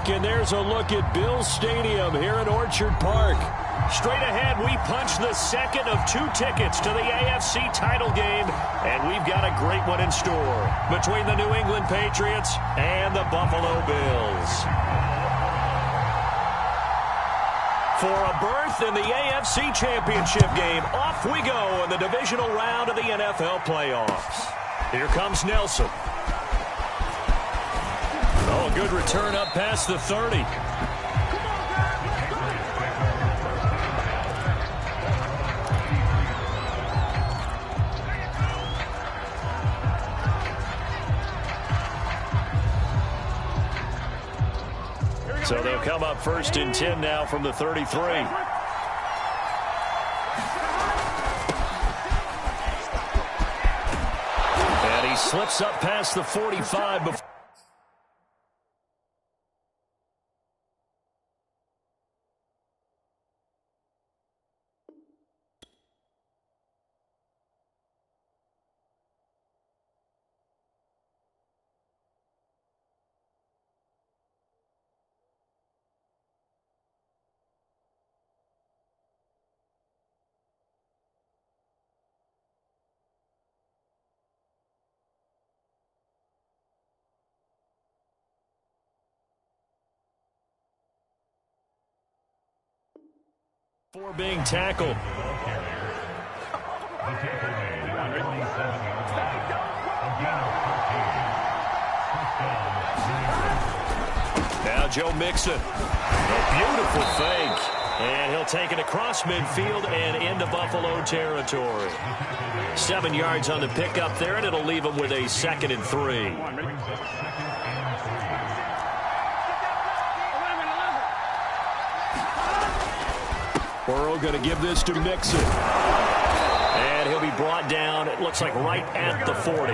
back, and there's a look at Bill Stadium here in Orchard Park. Straight ahead, we punch the second of 2 tickets to the AFC title game, and we've got a great one in store between the New England Patriots and the Buffalo Bills. For a berth in the AFC Championship game, off we go in the divisional round of the NFL playoffs. Here comes Nelson. Oh, a good return up past the 30. So they'll come up 1st and 10 now from the 33. And he slips up past the 45 before. Before being tackled. Now Joe Mixon. A beautiful fake. And he'll take it across midfield and into Buffalo territory. 7 yards on the pickup there, and it'll leave him with a 2nd and 3. Burrow going to give this to Mixon. And he'll be brought down, it looks like right at the 40.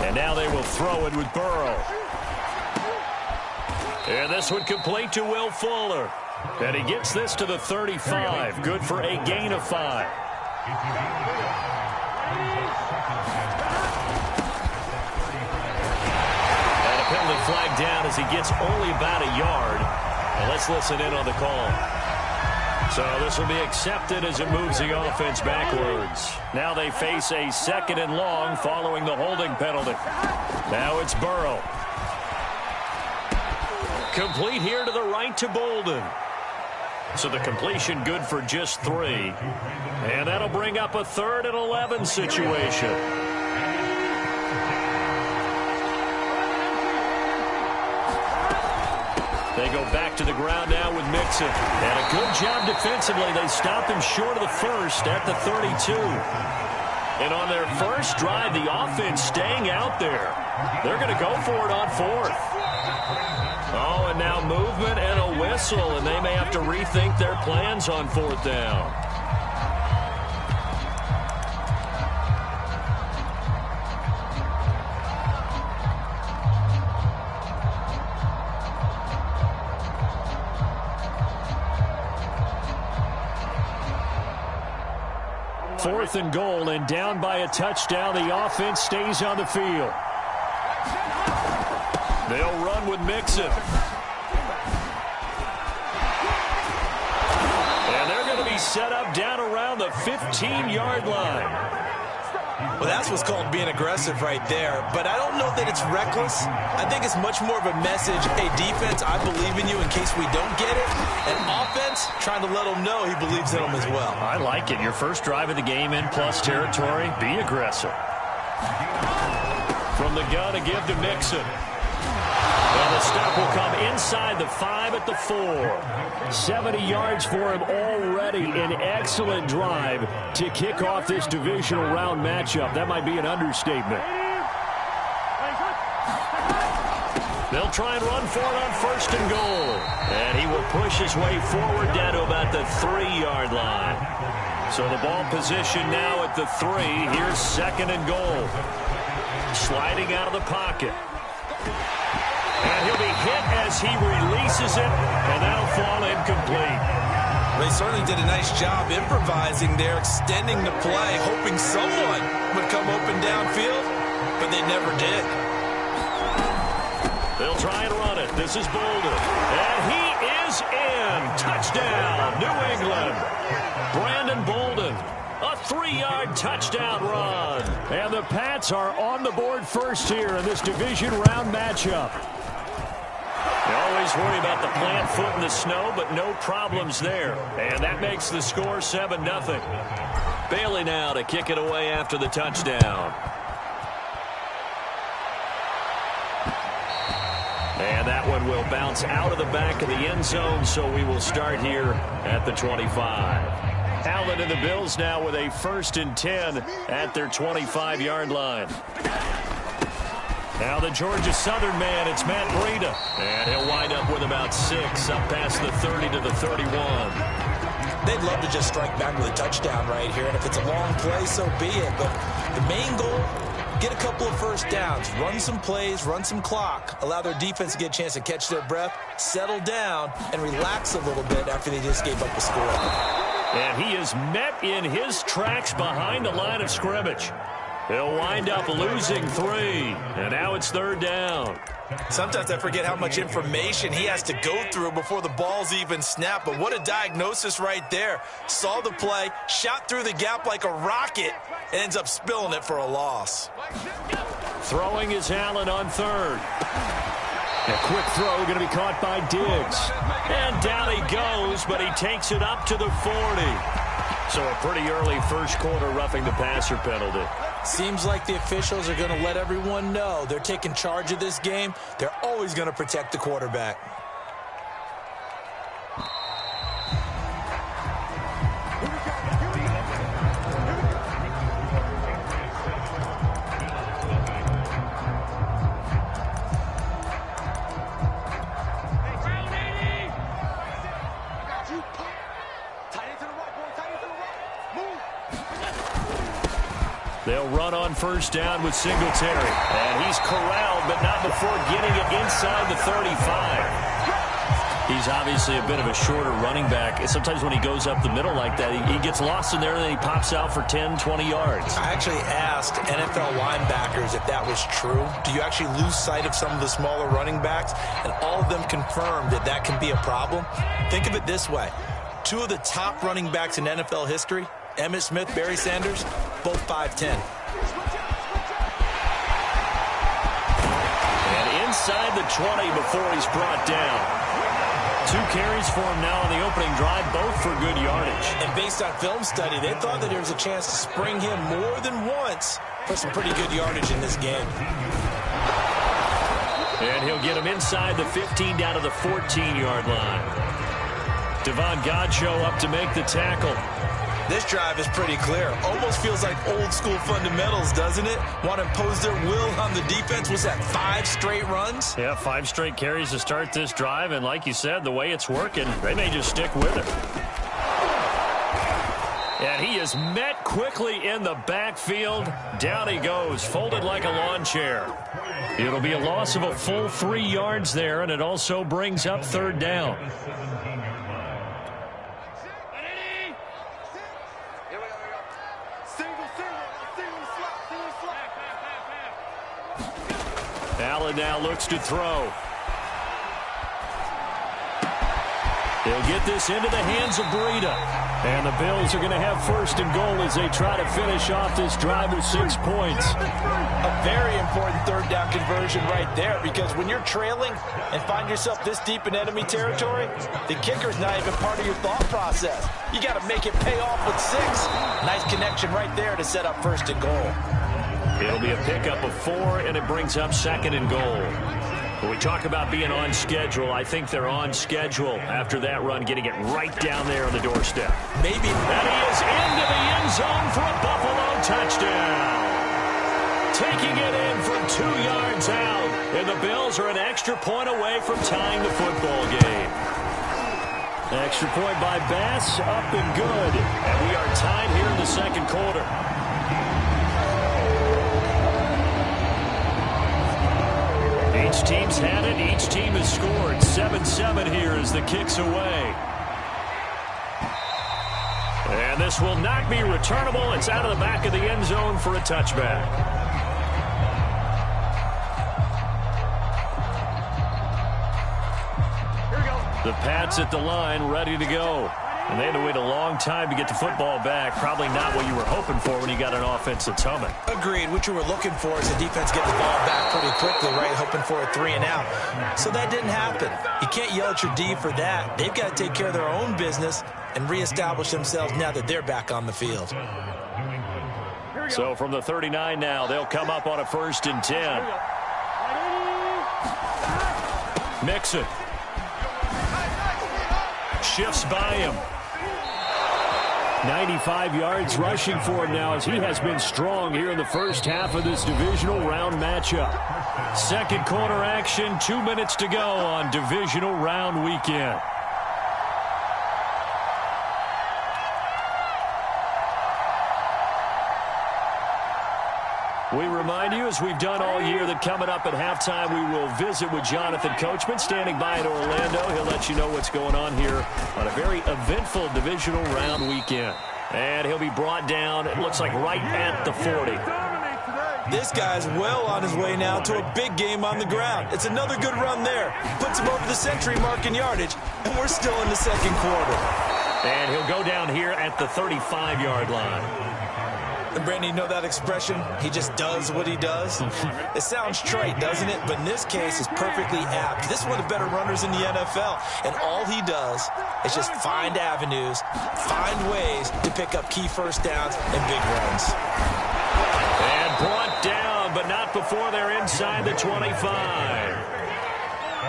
And now they will throw it with Burrow. And this one complete to Will Fuller. And he gets this to the 35. Good for a gain of 5. And a penalty flag down as he gets only about a yard. And let's listen in on the call. So this will be accepted as it moves the offense backwards. Now they face a 2nd and long following the holding penalty. Now it's Burrow. Complete here to the right to Bolden. So the completion good for just 3. And that'll bring up a 3rd and 11 situation. They go back to the ground now with Mixon. And a good job defensively. They stop him short of the 1st at the 32. And on their first drive, the offense staying out there. They're going to go for it on 4th. Oh, and now movement and a whistle, and they may have to rethink their plans on 4th down. Fourth and goal, and down by a touchdown. The offense stays on the field. They'll run with Mixon. And they're going to be set up down around the 15-yard line. Well, that's what's called being aggressive right there. But I don't know that it's reckless. I think it's much more of a message. Hey, defense, I believe in you in case we don't get it. And offense, trying to let them know he believes in them as well. I like it. Your first drive of the game in plus territory, be aggressive. From the gun, a give to Mixon. And the stop will come inside the 5 at the 4. 70 yards for him already. An excellent drive to kick off this divisional round matchup. That might be an understatement. They'll try and run for it on 1st and goal. And he will push his way forward down to about the 3-yard line. So the ball position now at the 3. Here's 2nd and goal. Sliding out of the pocket. And he'll be hit as he releases it, and that'll fall incomplete. They certainly did a nice job improvising there, extending the play, hoping someone would come open downfield, but they never did. They'll try and run it. This is Bolden. And he is in. Touchdown, New England. Brandon Bolden. A 3-yard touchdown run. And the Pats are on the board first here in this division round matchup. You always worry about the plant foot in the snow, but no problems there. And that makes the score 7-0. Bailey now to kick it away after the touchdown. And that one will bounce out of the back of the end zone, so we will start here at the 25. Allen and the Bills now with a 1st and 10 at their 25-yard line. Now the Georgia Southern man, it's Matt Breida. And he'll wind up with about 6 up past the 30 to the 31. They'd love to just strike back with a touchdown right here, and if it's a long play, so be it. But the main goal, get a couple of first downs, run some plays, run some clock, allow their defense to get a chance to catch their breath, settle down, and relax a little bit after they just gave up a score. And he is met in his tracks behind the line of scrimmage. He'll wind up losing 3, and now it's 3rd down. Sometimes I forget how much information he has to go through before the ball's even snapped, but what a diagnosis right there. Saw the play, shot through the gap like a rocket, and ends up spilling it for a loss. Throwing is Allen on 3rd. A quick throw going to be caught by Diggs. And down he goes, but he takes it up to the 40. So a pretty early first quarter roughing the passer penalty. Seems like the officials are going to let everyone know they're taking charge of this game. They're always going to protect the quarterback. They'll run on 1st down with Singletary. And he's corralled, but not before getting it inside the 35. He's obviously a bit of a shorter running back. Sometimes when he goes up the middle like that, he gets lost in there, and then he pops out for 10, 20 yards. I actually asked NFL linebackers if that was true. Do you actually lose sight of some of the smaller running backs? And all of them confirmed that that can be a problem. Think of it this way. 2 of the top running backs in NFL history, Emmitt Smith, Barry Sanders, both 5'10". And inside the 20 before he's brought down. 2 carries for him now on the opening drive, both for good yardage. And based on film study, they thought that there was a chance to spring him more than once for some pretty good yardage in this game. And he'll get him inside the 15 down to the 14-yard line. Devon Godchaux up to make the tackle. This drive is pretty clear. Almost feels like old school fundamentals, doesn't it? Want to impose their will on the defense. Was that 5 straight runs? Yeah, 5 straight carries to start this drive. And like you said, the way it's working, they may just stick with it. And he is met quickly in the backfield. Down he goes, folded like a lawn chair. It'll be a loss of a full 3 yards there, and it also brings up 3rd down. Allen now looks to throw. He'll get this into the hands of Breida. And the Bills are going to have 1st and goal as they try to finish off this drive with 6 points. A very important 3rd down conversion right there, because when you're trailing and find yourself this deep in enemy territory, the kicker's not even part of your thought process. You got to make it pay off with 6. Nice connection right there to set up 1st and goal. It'll be a pickup of 4, and it brings up 2nd and goal. When we talk about being on schedule, I think they're on schedule after that run, getting it right down there on the doorstep. Maybe. And he is into the end zone for a Buffalo touchdown. Taking it in from 2 yards out, and the Bills are an extra point away from tying the football game. Extra point by Bass, up and good. And we are tied here in the 2nd quarter. Each team's had it. Each team has scored. 7-7 here as the kick's away. And this will not be returnable. It's out of the back of the end zone for a touchback. The Pats at the line, ready to go. And they had to wait a long time to get the football back. Probably not what you were hoping for when you got an offense that's humming. Agreed. What you were looking for is the defense getting the ball back pretty quickly, right? Hoping for a 3 and out. So that didn't happen. You can't yell at your D for that. They've got to take care of their own business and reestablish themselves now that they're back on the field. So from the 39 now, they'll come up on a 1st and 10. Mixon. Shifts by him. 95 yards rushing for him now as he has been strong here in the first half of this divisional round matchup. Second quarter action, 2 minutes to go on divisional round weekend. We remind you, as we've done all year, that coming up at halftime, we will visit with Jonathan Coachman, standing by in Orlando. He'll let you know what's going on here on a very eventful divisional round weekend. And he'll be brought down, it looks like, right at the 40. This guy's well on his way now to a big game on the ground. It's another good run there. Puts him over the century mark in yardage, and we're still in the second quarter. And he'll go down here at the 35-yard line. And Brandon, you know that expression? He just does what he does. It sounds trite, doesn't it? But in this case, it's perfectly apt. This is one of the better runners in the NFL. And all he does is just find avenues, find ways to pick up key first downs and big runs. And brought down, but not before they're inside the 25.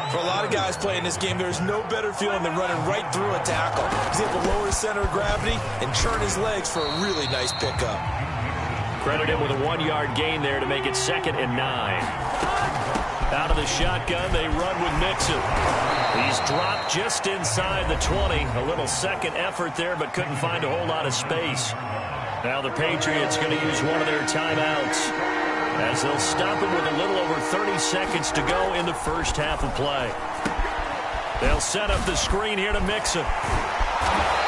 For a lot of guys playing this game, there's no better feeling than running right through a tackle. He's able to lower his center of gravity and turn his legs for a really nice pickup. Credit him with a 1-yard gain there to make it 2nd and 9. Out of the shotgun, they run with Mixon. He's dropped just inside the 20. A little second effort there, but couldn't find a whole lot of space. Now the Patriots going to use one of their timeouts, as they'll stop him with a little over 30 seconds to go in the first half of play. They'll set up the screen here to Mixon.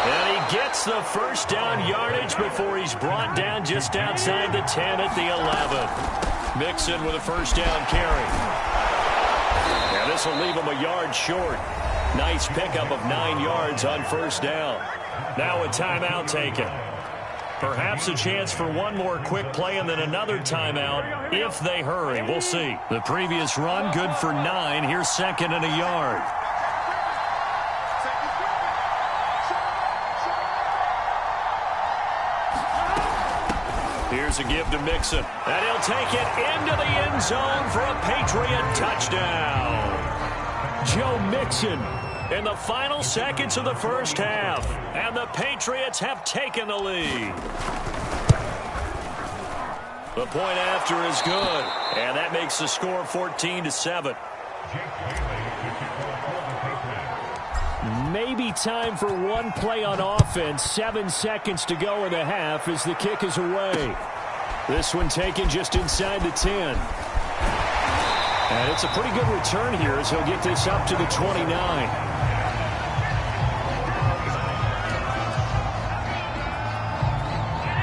And he gets the first down yardage before he's brought down just outside the 10 at the 11. Mixon with a first down carry. And this will leave him a yard short. Nice pickup of 9 yards on first down. Now a timeout taken. Perhaps a chance for one more quick play and then another timeout if they hurry. We'll see. The previous run good for 9. Here's 2nd and a yard. Here's a give to Mixon. And he'll take it into the end zone for a Patriot touchdown. Joe Mixon in the final seconds of the first half. And the Patriots have taken the lead. The point after is good. And that makes the score 14-7. Maybe time for one play on offense. 7 seconds to go in the half as the kick is away. This one taken just inside the 10. And it's a pretty good return here as he'll get this up to the 29.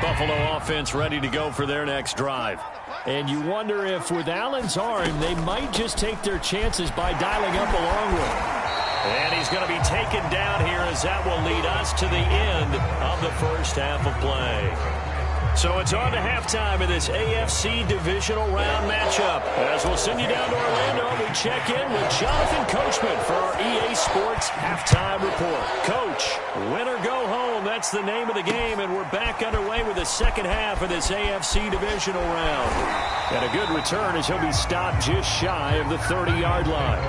Buffalo offense ready to go for their next drive. And you wonder if with Allen's arm, they might just take their chances by dialing up a long one. And he's going to be taken down here as that will lead us to the end of the first half of play. So it's on to halftime in this AFC divisional round matchup. As we'll send you down to Orlando, we check in with Jonathan Coachman for our EA Sports Halftime Report. Coach, win or go home, that's the name of the game, and we're back underway with the second half of this AFC divisional round. And a good return as he'll be stopped just shy of the 30-yard line.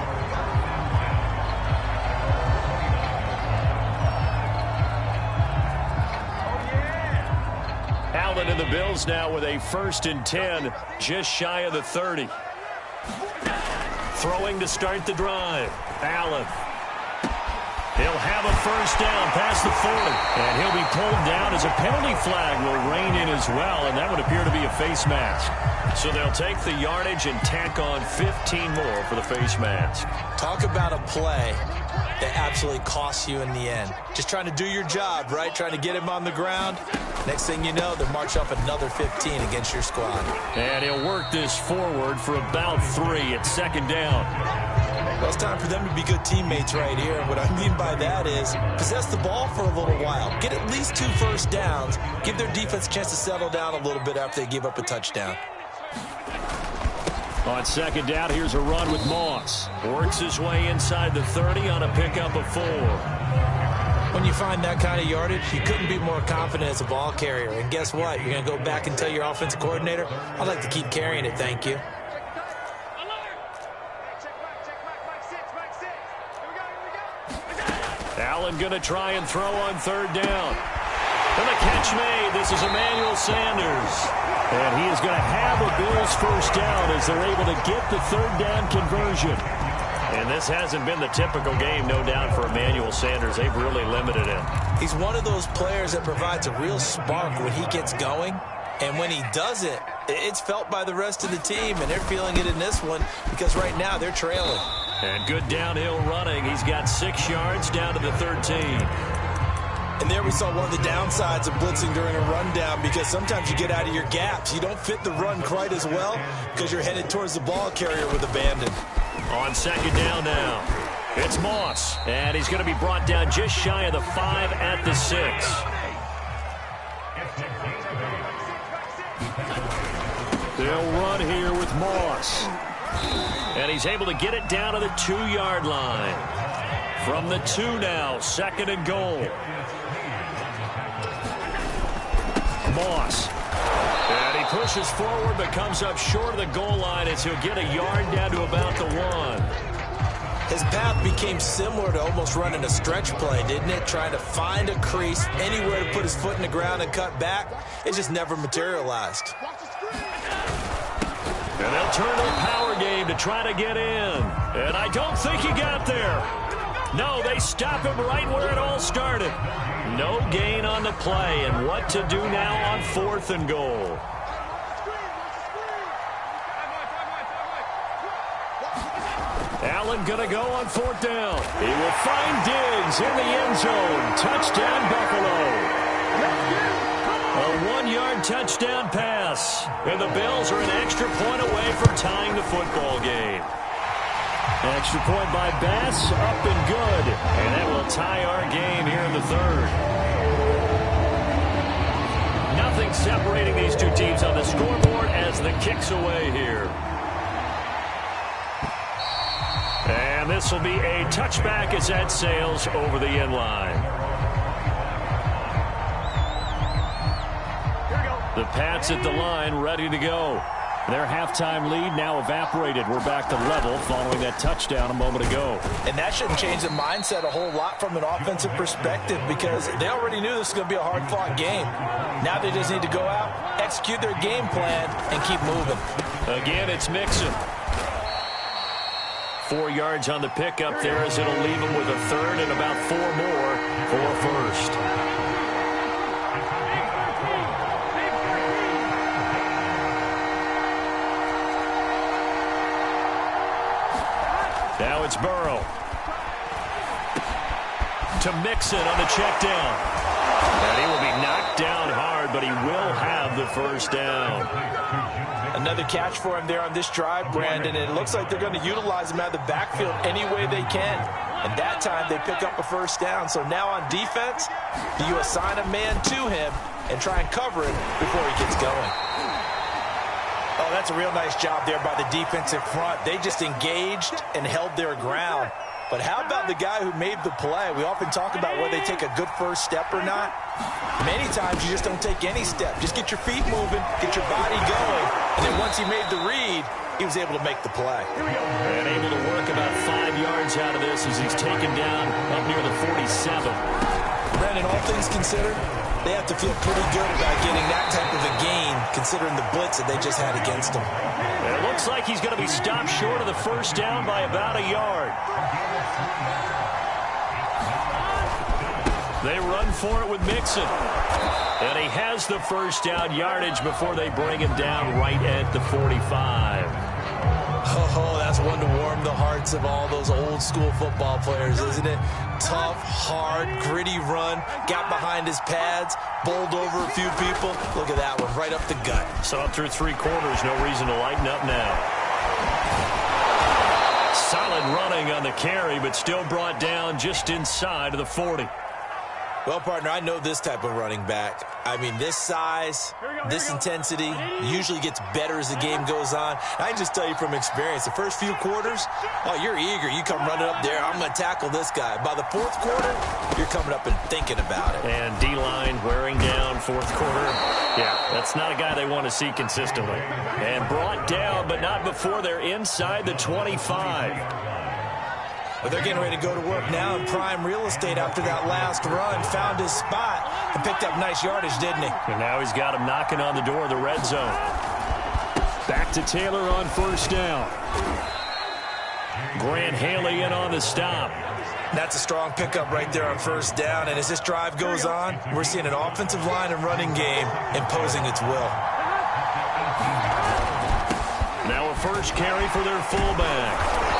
Allen and the Bills now with a 1st and 10, just shy of the 30. Throwing to start the drive. Allen. He'll have a first down past the 40. And he'll be pulled down as a penalty flag will rein in as well, and that would appear to be a face mask. So they'll take the yardage and tack on 15 more for the face mask. Talk about a play that absolutely costs you in the end. Just trying to do your job, right? Trying to get him on the ground. Next thing you know, they'll march up another 15 against your squad. And he'll work this forward for about 3 at second down. Well, it's time for them to be good teammates right here. And what I mean by that is possess the ball for a little while. Get at least 2 first downs. Give their defense a chance to settle down a little bit after they give up a touchdown. On second down, here's a run with Moss. Works his way inside the 30 on a pickup of 4. When you find that kind of yardage, you couldn't be more confident as a ball carrier. And guess what? You're going to go back and tell your offensive coordinator, I'd like to keep carrying it, thank you. Allen going to try and throw on third down. And the catch made. This is Emmanuel Sanders. And he is going to have a Bills first down as they're able to get the third down conversion. And this hasn't been the typical game, no doubt, for Emmanuel Sanders. They've really limited him. He's one of those players that provides a real spark when he gets going. And when he does it, it's felt by the rest of the team. And they're feeling it in this one because right now they're trailing. And good downhill running. He's got 6 yards down to the 13. And there we saw one of the downsides of blitzing during a rundown because sometimes you get out of your gaps. You don't fit the run quite as well because you're headed towards the ball carrier with abandon. On second down now, it's Moss. And he's going to be brought down just shy of the 5 at the 6. They'll run here with Moss. And he's able to get it down to the 2-yard line. From the 2 now, second and goal. Moss. And he pushes forward but comes up short of the goal line as he'll get a yard down to about the 1. His path became similar to almost running a stretch play, didn't it? Trying to find a crease, anywhere to put his foot in the ground and cut back. It just never materialized. And they'll turn to a power game to try to get in. And I don't think he got there. No, they stop him right where it all started. No gain on the play, and what to do now on 4th and goal. Allen gonna go on 4th down. He will find Diggs in the end zone. Touchdown, Buffalo. A 1-yard touchdown pass. And the Bills are an extra point away from tying the football game. Extra point by Bass, up and good. And that will tie our game here in the 3rd. Nothing separating these two teams on the scoreboard as the kick's away here. And this will be a touchback as that sails over the end line. The Pats at the line, ready to go. Their halftime lead now evaporated. We're back to level following that touchdown a moment ago. And that shouldn't change the mindset a whole lot from an offensive perspective because they already knew this was going to be a hard-fought game. Now they just need to go out, execute their game plan, and keep moving. Again, it's Mixon. 4 yards on the pickup there as it'll leave him with a 3rd and about 4 more for a first. Now it's Burrow. To Mixon on the check down. And he will be knocked down hard, but he will have the first down. Another catch for him there on this drive, Brandon. And it looks like they're going to utilize him out of the backfield any way they can. And that time they pick up a first down. So now on defense, do you assign a man to him and try and cover it before he gets going? Oh, that's a real nice job there by the defensive front. They just engaged and held their ground. But how about the guy who made the play? We often talk about whether they take a good first step or not. Many times you just don't take any step. Just get your feet moving, get your body going. And then once he made the read, he was able to make the play. And able to work about 5 yards out of this as he's taken down up near the 47. Brandon, all things considered, they have to feel pretty good about getting that type of a gain considering the blitz that they just had against them. And it looks like he's going to be stopped short of the first down by about a yard. They run for it with Mixon. And he has the first down yardage before they bring him down right at the 45. Oh, that's one to warm the hearts of all those old school football players, isn't it? Tough, hard, gritty run, got behind his pads, bowled over a few people. Look at that one, right up the gut. So through 3 quarters, no reason to lighten up now. Solid running on the carry, but still brought down just inside of the 40. Well, partner, I know this type of running back. I mean, this size, this intensity usually gets better as the game goes on. I can just tell you from experience, the first few quarters, oh, you're eager. You come running up there, I'm going to tackle this guy. By the 4th quarter, you're coming up and thinking about it. And D-line wearing down 4th quarter. Yeah, that's not a guy they want to see consistently. And brought down, but not before they're inside the 25. But they're getting ready to go to work now in prime real estate after that last run. Found his spot and picked up nice yardage, didn't he? And now he's got him knocking on the door of the red zone. Back to Taylor on first down. Grant Haley in on the stop. That's a strong pickup right there on first down. And as this drive goes on, we're seeing an offensive line and running game imposing its will. Now a first carry for their fullback.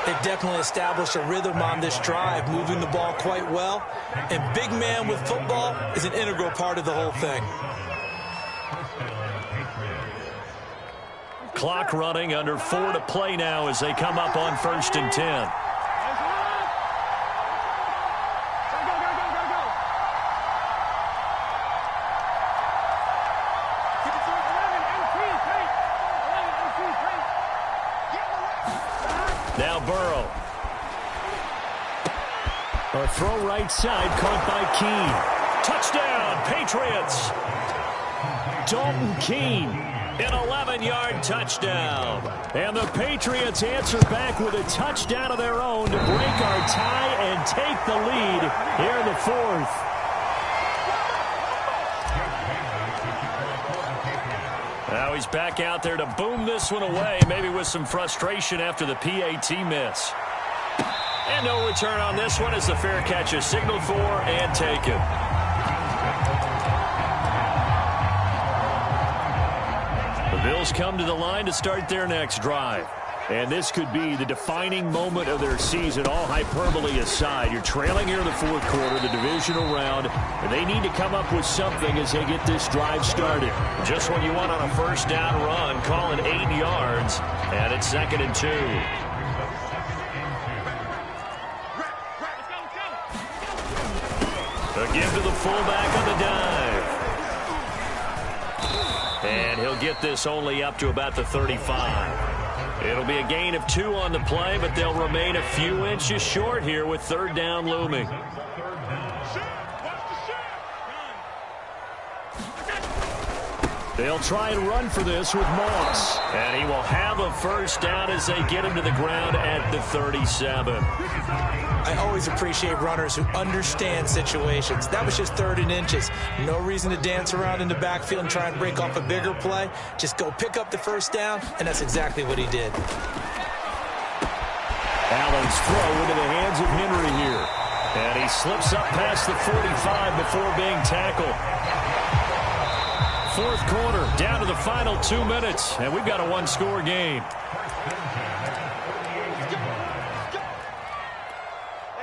They've definitely established a rhythm on this drive, moving the ball quite well. And big man with football is an integral part of the whole thing. Clock running, under 4 to play now as they come up on 1st and 10. Now Burrow. A throw right side, caught by Keene. Touchdown, Patriots. Dalton Keene, an 11-yard touchdown. And the Patriots answer back with a touchdown of their own to break our tie and take the lead here in the 4th. Now he's back out there to boom this one away, maybe with some frustration after the PAT miss. And no return on this one as the fair catch is signaled for and taken. The Bills come to the line to start their next drive. And this could be the defining moment of their season, all hyperbole aside. You're trailing here in the 4th quarter, the divisional round, and they need to come up with something as they get this drive started. Just what you want on a first down run, calling 8 yards, and it's 2nd and 2. Again to the fullback on the dive. And he'll get this only up to about the 35. It'll be a gain of 2 on the play, but they'll remain a few inches short here with 3rd down looming. They'll try and run for this with Moss. And he will have a first down as they get him to the ground at the 37. I always appreciate runners who understand situations. That was just 3rd and inches. No reason to dance around in the backfield and try and break off a bigger play. Just go pick up the first down, and that's exactly what he did. Allen's throw into the hands of Henry here. And he slips up past the 45 before being tackled. 4th quarter, down to the final 2 minutes, and we've got a 1-score game.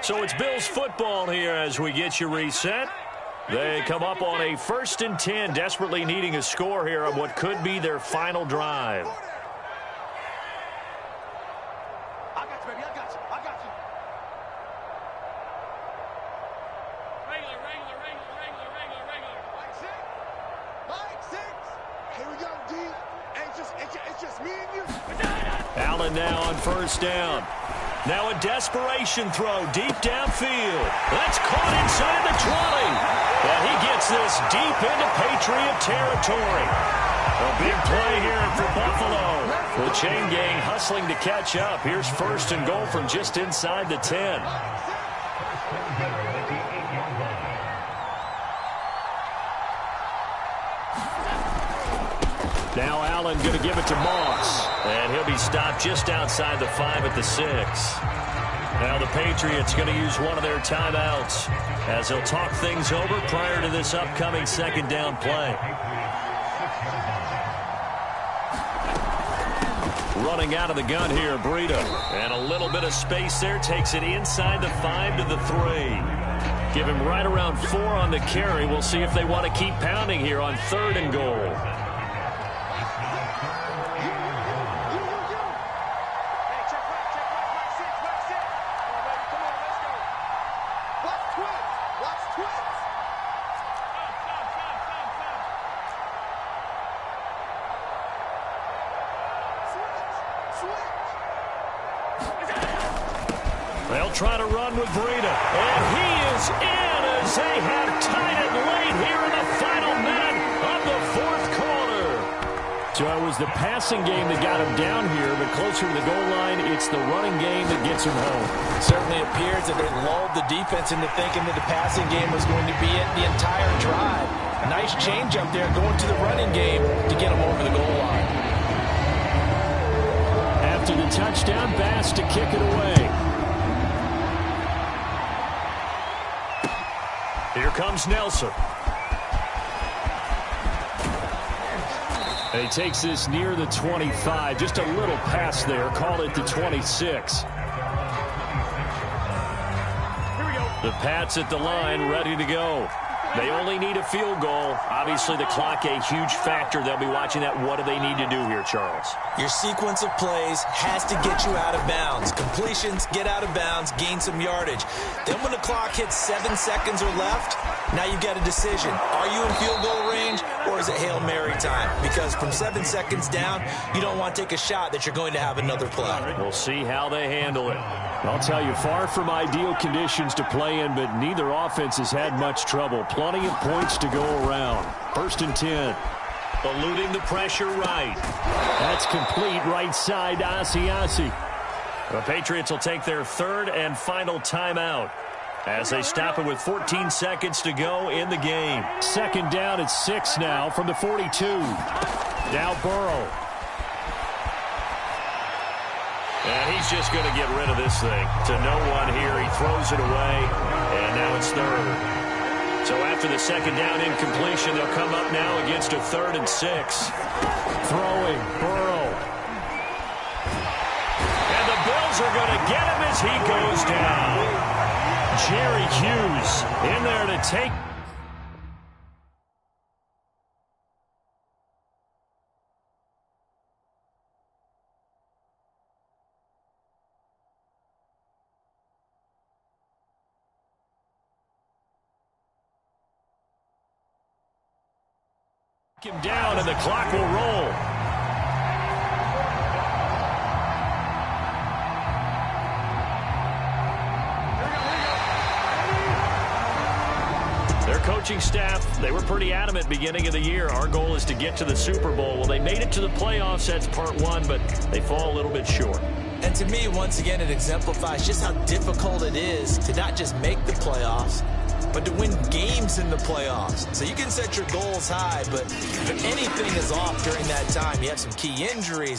So it's Bills football here as we get you reset. They come up on a 1st and 10, desperately needing a score here on what could be their final drive. Allen now on first down. Now a desperation throw deep downfield. That's caught inside the 20. And he gets this deep into Patriot territory. A big play here for Buffalo. The chain gang hustling to catch up. Here's 1st and goal from just inside the 10. Now Allen going to give it to Moss. And he'll be stopped just outside the 5 at the 6. Now the Patriots going to use one of their timeouts. as he'll talk things over prior to this upcoming second down play. Running out of the gun here, Breida. And a little bit of space there. Takes it inside the 5 to the 3. Give him right around 4 on the carry. We'll see if they want to keep pounding here on 3rd and goal. They'll try to run with Breida. And he is in as they have tied it late here in the final minute of the 4th quarter. So it was the passing game that got him down here, but closer to the goal line, it's the running game that gets him home. Certainly appears that they lulled the defense into thinking that the passing game was going to be it the entire drive. A nice change up there going to the running game to get him over the goal line. After the touchdown, Bass to kick it away. Here comes Nelson. And he takes this near the 25. Just a little pass there. Call it the 26. Here we go. The Pats at the line, ready to go. They only need a field goal. Obviously, the clock a huge factor. They'll be watching that. What do they need to do here, Charles? Your sequence of plays has to get you out of bounds. Completions, get out of bounds, gain some yardage. Then when the clock hits 7 seconds or left, now you've got a decision. Are you in field goal range, or is it Hail Mary time? Because from 7 seconds down, you don't want to take a shot that you're going to have another play. We'll see how they handle it. I'll tell you, far from ideal conditions to play in, but neither offense has had much trouble. Plenty of points to go around. 1st and 10. Eluding the pressure right. That's complete right side to Asiasi. The Patriots will take their 3rd and final timeout as they stop it with 14 seconds to go in the game. 2nd down at 6 now from the 42. Now Burrow. And he's just going to get rid of this thing to no one here. He throws it away, and now it's 3rd. So after the 2nd down incompletion, they'll come up now against a 3rd and 6. Throwing, Burrow. And the Bills are going to get him as he goes down. Jerry Hughes in there to take. Him down and the clock will roll. Their coaching staff, they were pretty adamant beginning of the year. Our goal is to get to the Super Bowl. Well, they made it to the playoffs. That's part 1, but they fall a little bit short. And to me, once again, it exemplifies just how difficult it is to not just make the playoffs, but to win games in the playoffs. So you can set your goals high, but if anything is off during that time, you have some key injuries,